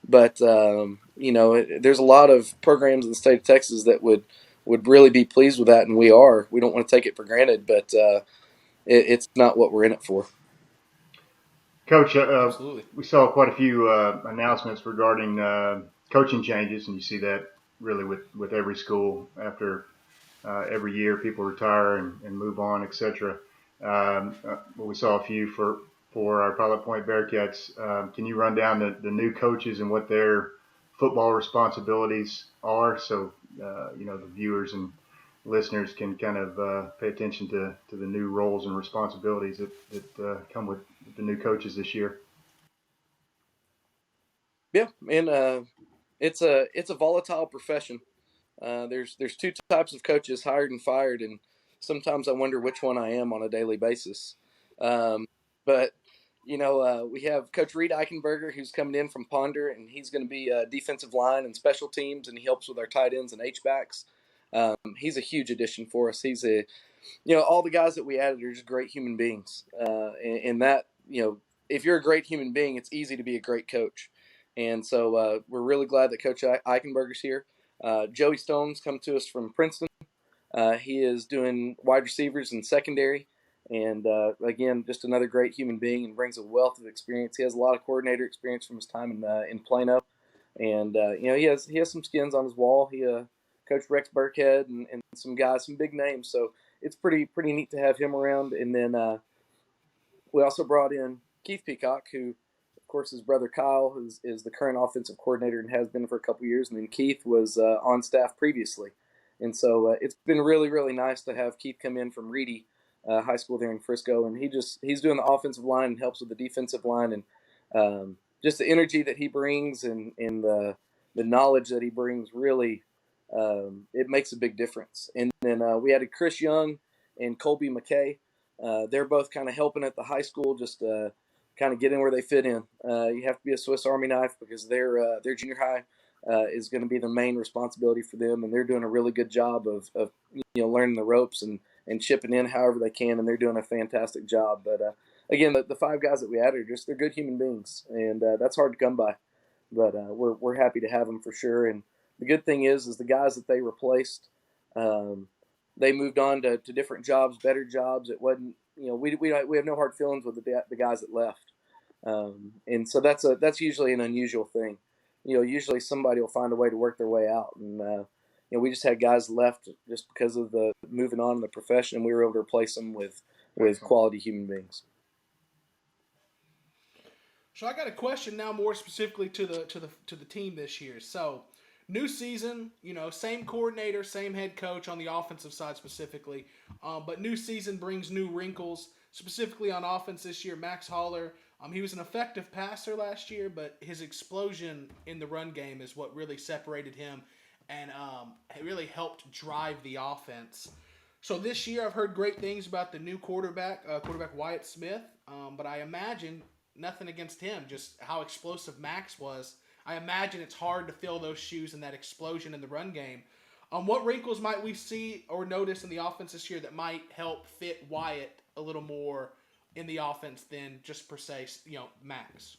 but there's a lot of programs in the state of Texas that would really be pleased with that, and we are. We don't want to take it for granted, but it's not what we're in it for. Coach, Absolutely. we saw quite a few announcements regarding coaching changes, and you see that really with every school after every year people retire and move on, etc. But we saw a few for our Pilot Point Bearcats. Can you run down the new coaches and what their football responsibilities are, so the viewers and listeners can kind of pay attention to the new roles and responsibilities that come with the new coaches this year? Yeah, and it's a volatile profession. There's two types of coaches, hired and fired, and sometimes I wonder which one I am on a daily basis. But we have Coach Reed Eichenberger, who's coming in from Ponder, and he's going to be defensive line and special teams, and he helps with our tight ends and H-backs. He's a huge addition for us. He's all the guys that we added are just great human beings, and that if you're a great human being, it's easy to be a great coach. And so we're really glad that Coach Eichenberger's here. Joey Stone's come to us from Princeton. He is doing wide receivers and secondary. And again, just another great human being and brings a wealth of experience. He has a lot of coordinator experience from his time in Plano. And, he has some skins on his wall. He coached Rex Burkhead and some guys, some big names. So it's pretty neat to have him around. And then we also brought in Keith Peacock, who, of course, his brother Kyle is the current offensive coordinator and has been for a couple years. And then Keith was on staff previously. And so it's been really, really nice to have Keith come in from Reedy High School there in Frisco. And he's doing the offensive line and helps with the defensive line. And just the energy that he brings and the knowledge that he brings, really, it makes a big difference. And then we added Chris Young and Colby McKay. They're both kind of helping at the high school, just kind of getting where they fit in. You have to be a Swiss Army knife because their junior high is going to be the main responsibility for them, and they're doing a really good job of learning the ropes and chipping in however they can, and they're doing a fantastic job. But again, the 5 guys that we added are they're good human beings, and that's hard to come by. But we're happy to have them for sure. And the good thing is the guys that they replaced, they moved on to different jobs, better jobs. It wasn't we have no hard feelings with the guys that left, and so that's usually an unusual thing. Usually somebody will find a way to work their way out, and we just had guys left just because of the moving on in the profession, and we were able to replace them with quality human beings. So I got a question now, more specifically to the team this year. So, new season, same coordinator, same head coach on the offensive side specifically, but new season brings new wrinkles. Specifically on offense this year, Max Holler, he was an effective passer last year, but his explosion in the run game is what really separated him, and it really helped drive the offense. So this year, I've heard great things about the new quarterback Wyatt Smith, but I imagine nothing against him, just how explosive Max was. I imagine it's hard to fill those shoes and that explosion in the run game. What wrinkles might we see or notice in the offense this year that might help fit Wyatt a little more in the offense than just per se, Max?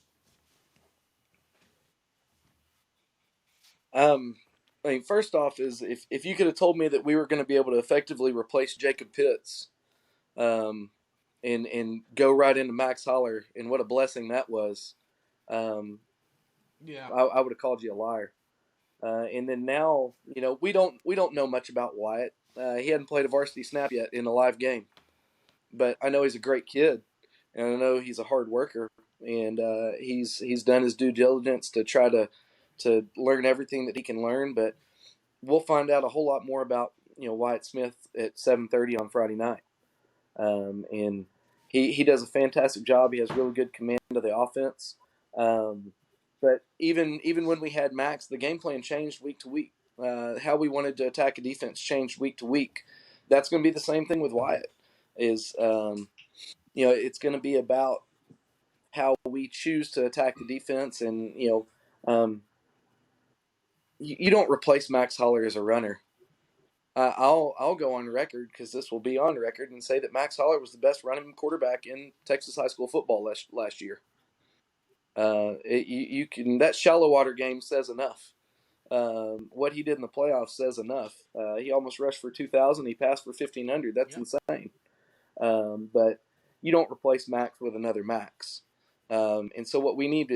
First off, is if you could have told me that we were going to be able to effectively replace Jacob Pitts, and go right into Max Holler, and what a blessing that was. Yeah, I would have called you a liar. And then now, we don't know much about Wyatt. He hadn't played a varsity snap yet in a live game, but I know he's a great kid, and I know he's a hard worker, and he's done his due diligence to try to learn everything that he can learn. But we'll find out a whole lot more about Wyatt Smith at 7:30 on Friday night, and he does a fantastic job. He has really good command of the offense. But even when we had Max, the game plan changed week to week. How we wanted to attack a defense changed week to week. That's going to be the same thing with Wyatt. It's going to be about how we choose to attack the defense, and you don't replace Max Holler as a runner. I'll go on record, because this will be on record, and say that Max Holler was the best running quarterback in Texas high school football last year. That shallow water game says enough. What he did in the playoffs says enough. He almost rushed for 2,000. He passed for 1,500. That's insane. But you don't replace Max with another Max. And so what we need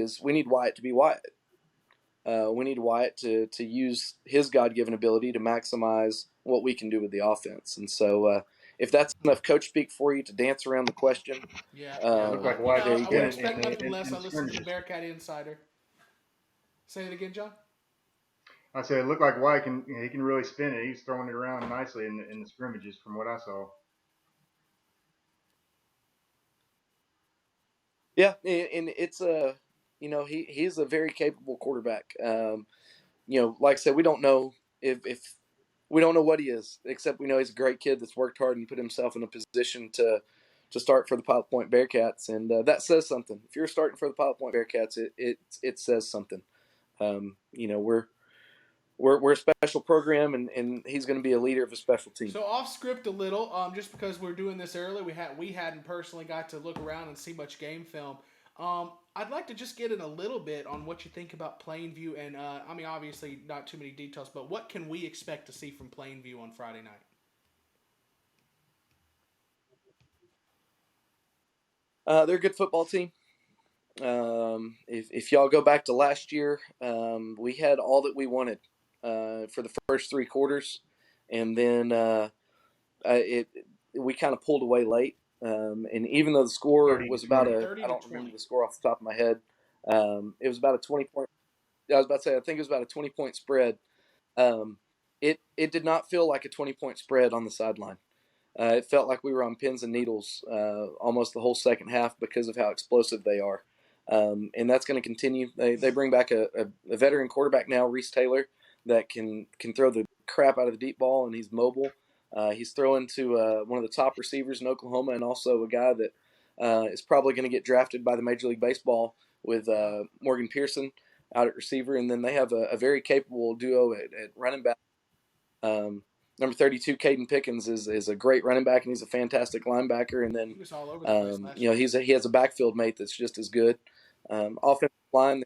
Wyatt to be Wyatt. We need Wyatt to use his God-given ability to maximize what we can do with the offense. And so if that's enough coach speak for you to dance around the question. It looked like Wyatt. I would expect nothing less. I listened to the Bearcat Insider. Say it again, John. I said it looked like Wyatt can really spin it. He's throwing it around nicely in the scrimmages from what I saw. Yeah, and it's he's a very capable quarterback. Like I said, we don't know if we don't know what he is, except we know he's a great kid that's worked hard and put himself in a position to start for the Pilot Point Bearcats, and that says something. If you're starting for the Pilot Point Bearcats, it says something. We're a special program, and he's going to be a leader of a special team. So off script a little, just because we're doing this early, we hadn't personally got to look around and see much game film. I'd like to just get in a little bit on what you think about Plainview, and obviously not too many details, but what can we expect to see from Plainview on Friday night? They're a good football team. If y'all go back to last year, we had all that we wanted for the first three quarters, and then we kind of pulled away late. And even though the score was about I don't remember the score off the top of my head. It was about a 20-point. I was about to say, I think it was about a 20-point spread. It did not feel like a 20-point spread on the sideline. It felt like we were on pins and needles almost the whole second half because of how explosive they are. And that's going to continue. They bring back a veteran quarterback now, Rhys Taylor, that can throw the crap out of the deep ball, and he's mobile. He's throwing to one of the top receivers in Oklahoma, and also a guy that is probably going to get drafted by the Major League Baseball with Morgan Pearson out at receiver. And then they have a very capable duo at running back. Number 32, Kaden Pickens, is a great running back, and he's a fantastic linebacker. And then he was all over the place last year. he has a backfield mate that's just as good. Offensive line,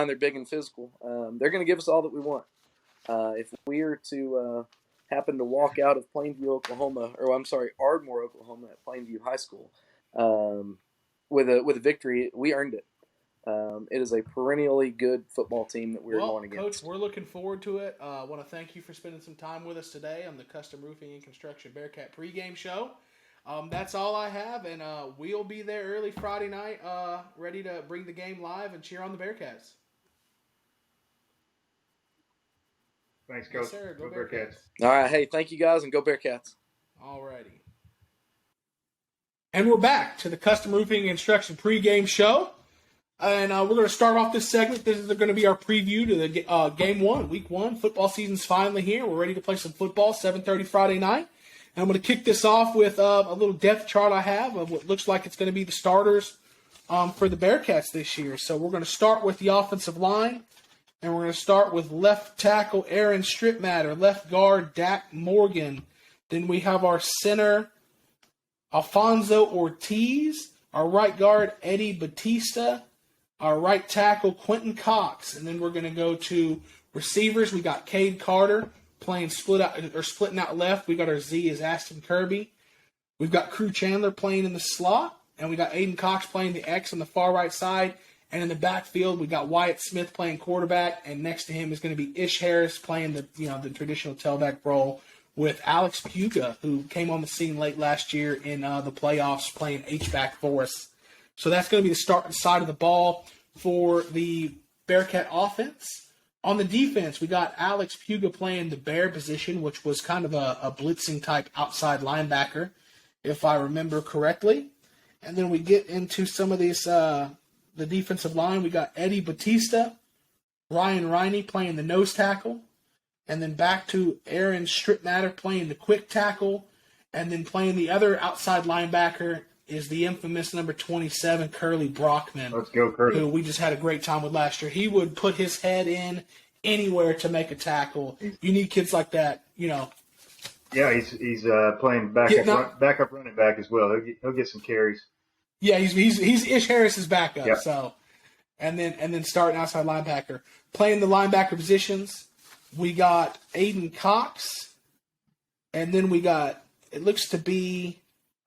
they're big and physical. They're going to give us all that we want. If we are to happen to walk out of Ardmore, Oklahoma, at Plainview High School with a victory, we earned it. It is a perennially good football team that we're going against. Coach, we're looking forward to it. I want to thank you for spending some time with us today on the Custom Roofing and Construction Bearcat pregame show. That's all I have, and we'll be there early Friday night, ready to bring the game live and cheer on the Bearcats. Thanks, Coach. Yes, sir. Go Bearcats. All right. Hey, thank you, guys, and go Bearcats. All righty. And we're back to the Custom Roofing and Construction pregame show. And we're going to start off this segment. This is going to be our preview to the game one, week one. Football season's finally here. We're ready to play some football, 7:30 Friday night. And I'm going to kick this off with a little depth chart I have of what looks like it's going to be the starters for the Bearcats this year. So we're going to start with the offensive line. And we're going to start with left tackle Aaron Stripmatter, left guard Dak Morgan. Then we have our center Alfonso Ortiz, our right guard Eddie Batista, our right tackle Quentin Cox. And then we're going to go to receivers. We got Cade Carter playing splitting out left. We got our Z as Aston Kirby. We've got Crew Chandler playing in the slot. And we got Aidan Cox playing the X on the far right side. And in the backfield, we got Wyatt Smith playing quarterback, and next to him is going to be Ish Harris playing the traditional tailback role with Alex Puga, who came on the scene late last year in the playoffs playing H-back for us. So that's going to be the starting side of the ball for the Bearcat offense. On the defense, we got Alex Puga playing the Bear position, which was kind of a blitzing type outside linebacker, if I remember correctly. And then we get into some of these the defensive line, we got Eddie Batista, Ryne playing the nose tackle, and then back to Aaron Stripmatter playing the quick tackle, and then playing the other outside linebacker is the infamous number 27, Curly Brockman. Let's go, Curly. Who we just had a great time with last year. He would put his head in anywhere to make a tackle. You need kids like that, Yeah, he's playing backup running back as well. He'll get some carries. Yeah, he's Ish Harris's backup. Yep. So, and then starting outside linebacker, playing the linebacker positions. We got Aidan Cox, and then we got, it looks to be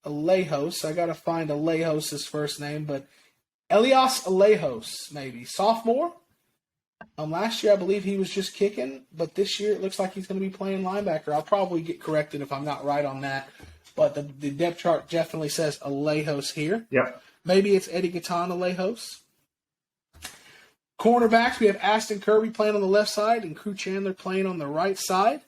Alejos. I got to find Alejos' first name, but Elias Alejos, maybe. Sophomore. Last year, I believe he was just kicking, but this year it looks like he's going to be playing linebacker. I'll probably get corrected if I'm not right on that, but the depth chart definitely says Alejos here. Yep. Maybe it's Eddie Gatan Alejos. Cornerbacks, we have Aston Kirby playing on the left side and Crew Chandler playing on the right side.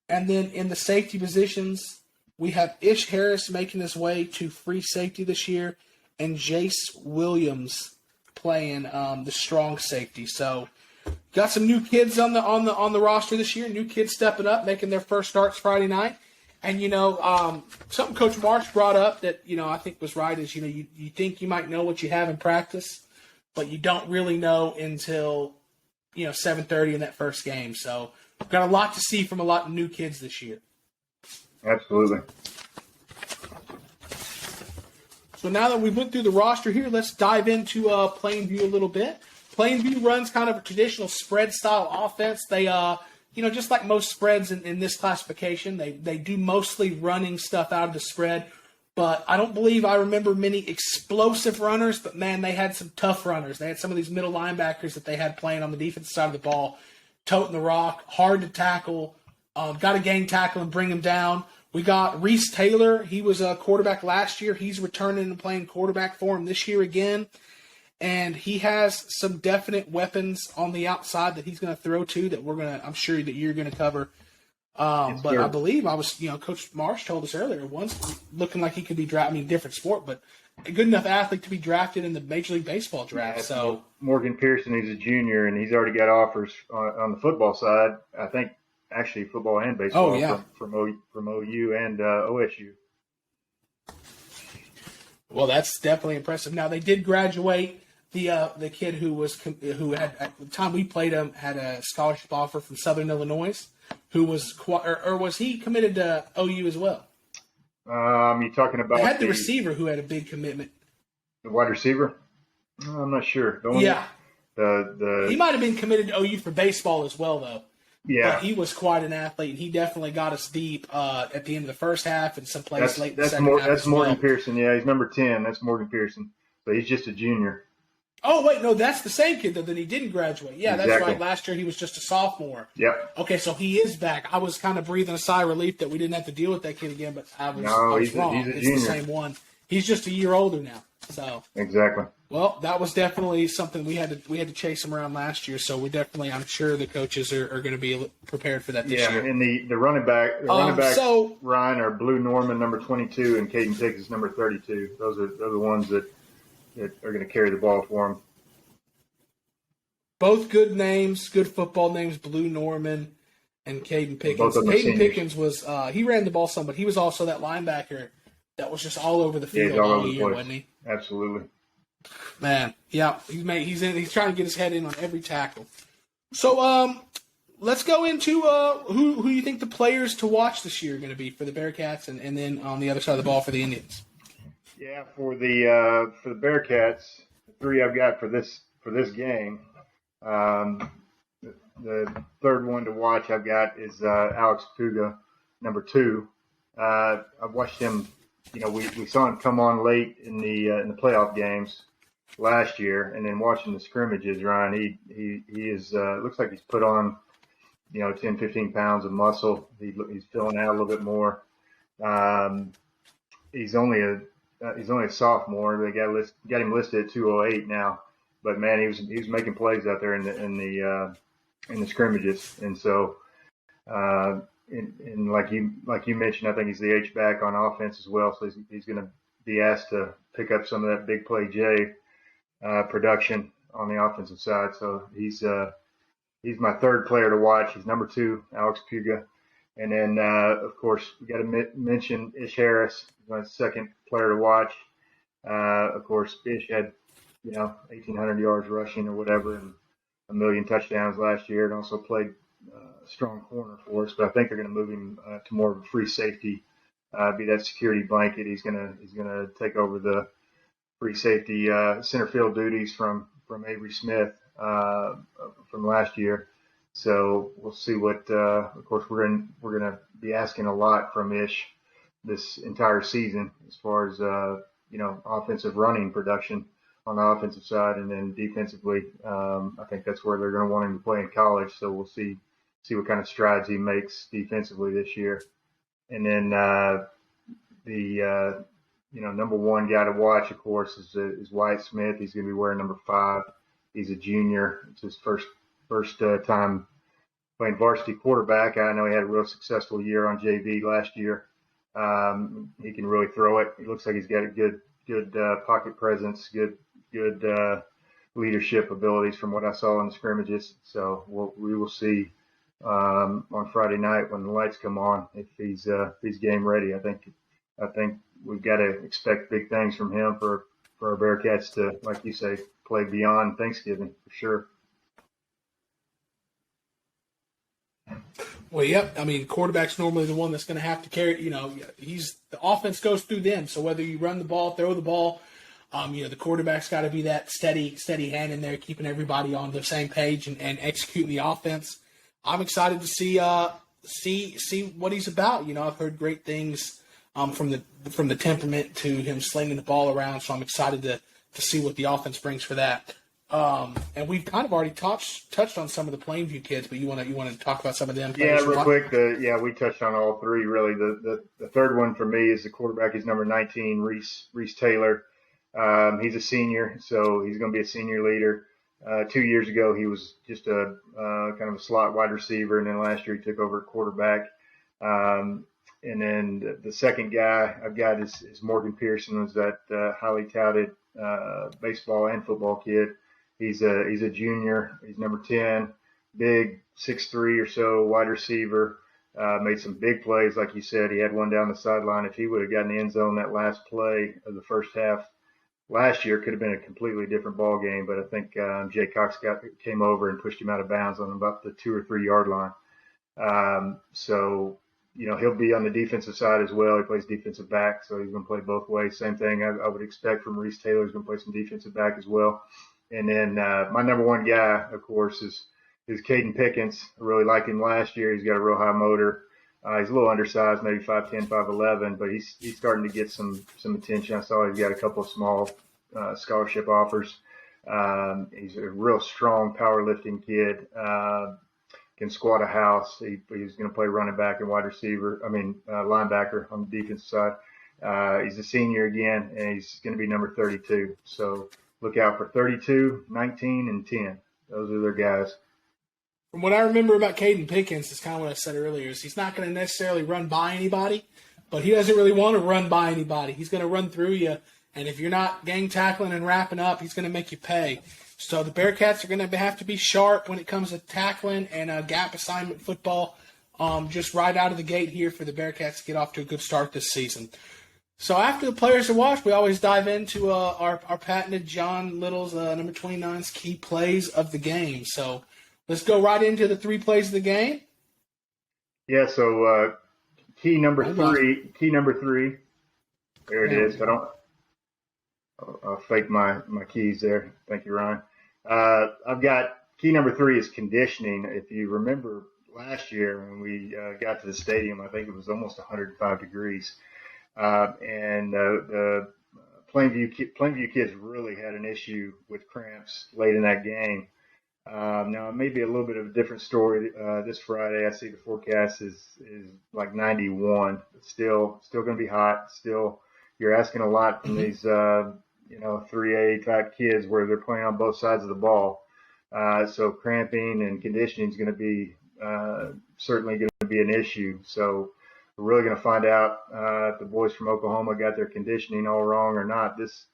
And then in the safety positions, we have Ish Harris making his way to free safety this year, and Jace Williams playing the strong safety. So got some new kids on the roster this year. New kids stepping up, making their first starts Friday night. And something Coach Marsh brought up that I think was right is you think you might know what you have in practice, but you don't really know until 7:30 in that first game. So we've got a lot to see from a lot of new kids this year. Absolutely. So now that we've went through the roster here, let's dive into Plainview a little bit. Plainview runs kind of a traditional spread style offense. They, just like most spreads in this classification, they do mostly running stuff out of the spread. But I don't believe I remember many explosive runners, but man, they had some tough runners. They had some of these middle linebackers that they had playing on the defensive side of the ball, toting the rock, hard to tackle, got to gain tackle and bring him down. We got Rhys Taylor. He was a quarterback last year. He's returning and playing quarterback for him this year again. And he has some definite weapons on the outside that he's going to throw to that I'm sure that you're going to cover. But I believe Coach Marsh told us earlier, one's looking like he could be drafted, different sport, but a good enough athlete to be drafted in the Major League Baseball draft. Yeah, so Morgan Pearson, he's a junior, and he's already got offers on the football side. I think actually football and baseball from OU and OSU. Well, that's definitely impressive. Now they did graduate the kid who had at the time we played him had a scholarship offer from Southern Illinois. Who was or was he committed to OU as well? You talking about they had the receiver who had a big commitment. The wide receiver? I'm not sure. He might have been committed to OU for baseball as well, though. Yeah, but he was quite an athlete, and he definitely got us deep at the end of the first half and some plays late in the second half. That's Morgan Pearson. Yeah, he's number 10. That's Morgan Pearson. But he's just a junior. Oh, wait, no, that's the same kid, though, that he didn't graduate. Yeah, exactly. That's right. Last year he was just a sophomore. Yep. Okay, so he is back. I was kind of breathing a sigh of relief that we didn't have to deal with that kid again, but I was wrong. He's a it's junior. The same one. He's just a year older now. So exactly. Well, that was definitely something we had to chase him around last year. So I'm sure the coaches are going to be prepared for that this year. Yeah, and the running back, Ryan are Blue Norman number 22 and Kaden Pickens number 32. Those are the ones that are going to carry the ball for him. Both good names, good football names, Blue Norman and Kaden Pickens. Kaden Pickens was he ran the ball some, but he was also that linebacker that was just all over the field all year, wasn't he? Absolutely. Man, yeah, he's trying to get his head in on every tackle. So let's go into who you think the players to watch this year are going to be for the Bearcats, and then on the other side of the ball for the Indians. Yeah, for the Bearcats, the three I've got for this game. The third one to watch I've got is Alex Puga, number 2. I've watched him. We saw him come on late in the playoff games last year, and then watching the scrimmages, Ryan, he is looks like he's put on 10, 15 pounds of muscle. He's filling out a little bit more. He's only a sophomore. They got him listed at 208 now. But man, he was making plays out there in the scrimmages, and so and like you mentioned, I think he's the H back on offense as well. So he's going to be asked to pick up some of that big play J. production on the offensive side. So he's my third player to watch. He's number 2, Alex Puga. And then, of course, we got to mention Ish Harris, my second player to watch. Of course, Ish had, 1,800 yards rushing or whatever and a million touchdowns last year, and also played a strong corner for us. But I think they're going to move him to more of a free safety, be that security blanket. He's gonna take over the free safety center field duties from Avery Smith from last year. So we'll see what. Of course, we're gonna be asking a lot from Ish this entire season as far as offensive running production on the offensive side, and then defensively. I think that's where they're going to want him to play in college. So we'll see what kind of strides he makes defensively this year. And then the number 1 guy to watch, of course, is Wyatt Smith. He's going to be wearing number 5. He's a junior. It's his first time playing varsity quarterback. I know he had a real successful year on JV last year. He can really throw it. He looks like he's got a good pocket presence, good leadership abilities from what I saw in the scrimmages. So we will see on Friday night when the lights come on if he's game ready. I think we've got to expect big things from him for our Bearcats to, like you say, play beyond Thanksgiving for sure. Well, yep. I mean, quarterback's normally the one that's going to have to carry. The offense goes through them. So whether you run the ball, throw the ball, the quarterback's got to be that steady hand in there, keeping everybody on the same page and executing the offense. I'm excited to see what he's about. I've heard great things from the temperament to him slinging the ball around. So I'm excited to see what the offense brings for that. And we've kind of already touched on some of the Plainview kids, but you want to talk about some of them? Yeah, real quick. We touched on all three really. The third one for me is the quarterback. He's number 19, Rhys Taylor. He's a senior, so he's going to be a senior leader. 2 years ago, he was just a kind of a slot wide receiver, and then last year he took over at quarterback. And then the second guy I've got is Morgan Pearson, who's that highly touted baseball and football kid. He's a junior. He's number 10, big 6'3" or so wide receiver. Made some big plays, like you said. He had one down the sideline. If he would have gotten the end zone that last play of the first half last year, it could have been a completely different ball game. But I think Jay Cox came over and pushed him out of bounds on about the 2 or 3 yard line. So he'll be on the defensive side as well. He plays defensive back, so he's going to play both ways. Same thing I would expect from Rhys Taylor. He's going to play some defensive back as well. And then my number 1 guy, of course, is Kaden Pickens. I really liked him last year. He's got a real high motor. He's a little undersized, maybe 5'10", 5'11", but he's starting to get some attention. I saw he's got a couple of small scholarship offers. He's a real strong powerlifting kid. Can squat a house. He's going to play running back and linebacker on the defensive side. He's a senior again, and he's going to be number 32. So look out for 32, 19, and 10. Those are their guys. From what I remember about Kaden Pickens, it's kind of what I said earlier, is he's not going to necessarily run by anybody, but he doesn't really want to run by anybody. He's going to run through you, and if you're not gang tackling and wrapping up, he's going to make you pay. So the Bearcats are going to have to be sharp when it comes to tackling and gap assignment football, just right out of the gate here for the Bearcats to get off to a good start this season. So after the players are watched, we always dive into our patented Jon Little's number 29's key plays of the game. So let's go right into the 3 plays of the game. Yeah, so key number three. There it is. I'll fake my keys there. Thank you, Ryan. I've got key number 3 is conditioning. If you remember last year when we got to the stadium, I think it was almost 105 degrees. And the Plainview kids really had an issue with cramps late in that game. Now it may be a little bit of a different story this Friday. I see the forecast is like 91. It's still going to be hot. Still, you're asking a lot from these 3A type kids where they're playing on both sides of the ball. So cramping and conditioning is going to be certainly going to be an issue. So we're really going to find out if the boys from Oklahoma got their conditioning all wrong or not this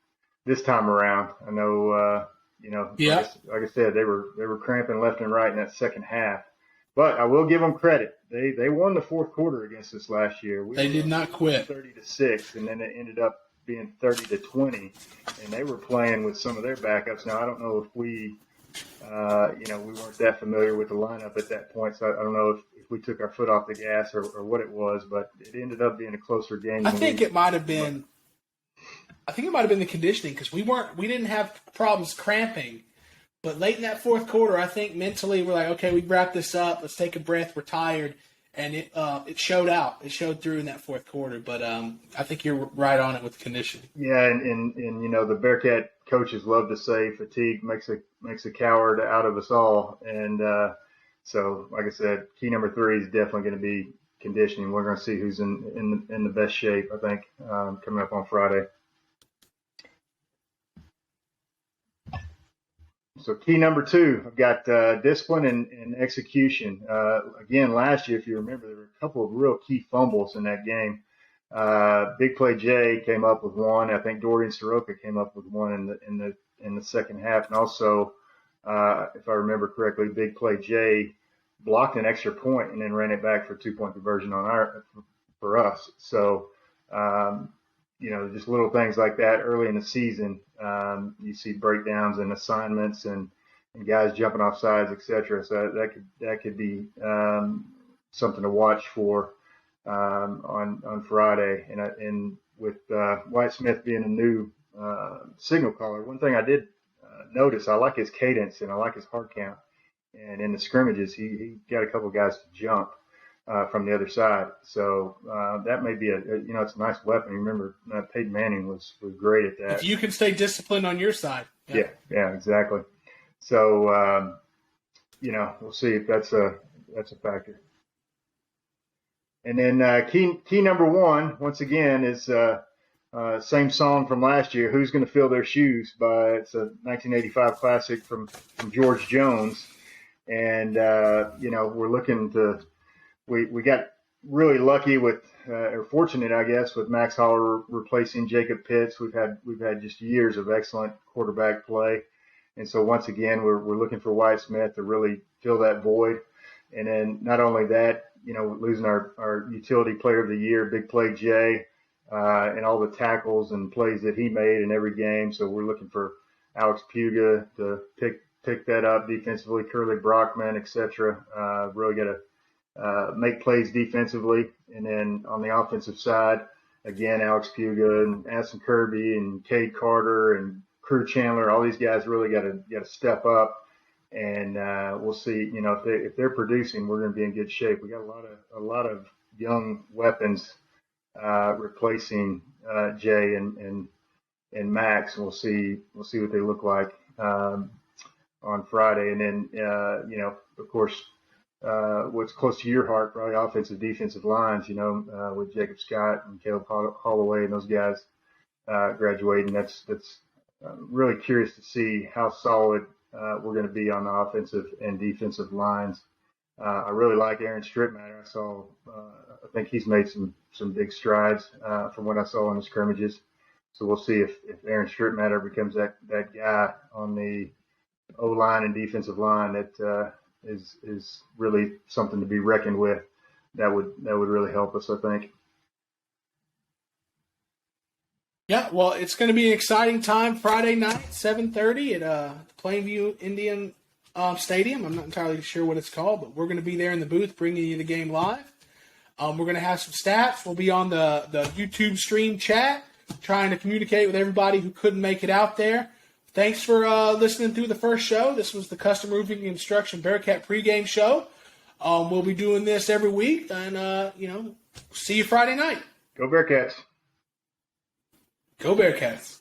time around. I know Yeah. Like I said, they were cramping left and right in that second half. But I will give them credit. They won the fourth quarter against us last year. They did not quit. 30-6, and then it ended up being 30-20, and they were playing with some of their backups. Now I don't know if we weren't that familiar with the lineup at that point, so I don't know if we took our foot off the gas or what it was, but it ended up being a closer game. I think it might have been the conditioning, because we didn't have problems cramping, but late in that fourth quarter, I think mentally we're like, okay, we wrap this up, let's take a breath, we're tired, and it showed out. It showed through in that fourth quarter, but I think you're right on it with conditioning. Yeah, and the Bearcat coaches love to say fatigue makes a coward out of us all, and so like I said, key number 3 is definitely going to be conditioning. We're going to see who's in the best shape, I think, coming up on Friday. So key number 2, I've got discipline and execution. Again, last year, if you remember, there were a couple of real key fumbles in that game. Big Play Jay came up with one. I think Dorian Soroka came up with one in the second half, and also, if I remember correctly, Big Play Jay blocked an extra point and then ran it back for 2-point conversion for us. So, just little things like that early in the season. You see breakdowns and assignments and guys jumping off sides, etc. So that could be something to watch for on Friday. And with White Smith being a new signal caller, one thing I did notice, I like his cadence and I like his hard count. And in the scrimmages, he got a couple guys to jump from the other side. So that may be it's a nice weapon. Remember, Peyton Manning was great at that. If you can stay disciplined on your side. Yeah, exactly. So, we'll see if that's a factor. And then key number 1, once again, is same song from last year, Who's Gonna Fill Their Shoes? It's a 1985 classic from George Jones. And, we're looking to – we got really lucky with or fortunate, I guess, with Max Holler replacing Jacob Pitts. We've had just years of excellent quarterback play. And so once again, we're looking for White Smith to really fill that void. And then not only that, losing our utility player of the year, Big Play Jay, and all the tackles and plays that he made in every game. So we're looking for Alex Puga to pick that up defensively, Curly Brockman, etc. Really got to make plays defensively. And then on the offensive side, again, Alex Puga and Addison Kirby and Cade Carter and Crew Chandler, all these guys really got to step up. And we'll see, if they're producing, we're going to be in good shape. We got a lot of young weapons replacing Jay and Max. And we'll see what they look like on Friday. And then of course, what's close to your heart, probably offensive, defensive lines. With Jacob Scott and Caleb Holloway and those guys graduating. That's really curious to see how solid we're going to be on the offensive and defensive lines. I really like Aaron Strittmatter. I think he's made some big strides from what I saw in the scrimmages. So we'll see if Aaron Strittmatter becomes that guy on the O-line and defensive line that is really something to be reckoned with. That would really help us, I think. Yeah, well, it's going to be an exciting time Friday night, 7:30 at Plainview Indian Stadium. I'm not entirely sure what it's called, but we're going to be there in the booth bringing you the game live. We're going to have some stats. We'll be on the YouTube stream chat, trying to communicate with everybody who couldn't make it out there. Thanks for listening through the first show. This was the Custom Roofing and Construction Bearcat pregame show. We'll be doing this every week, and see you Friday night. Go Bearcats. Go Bearcats.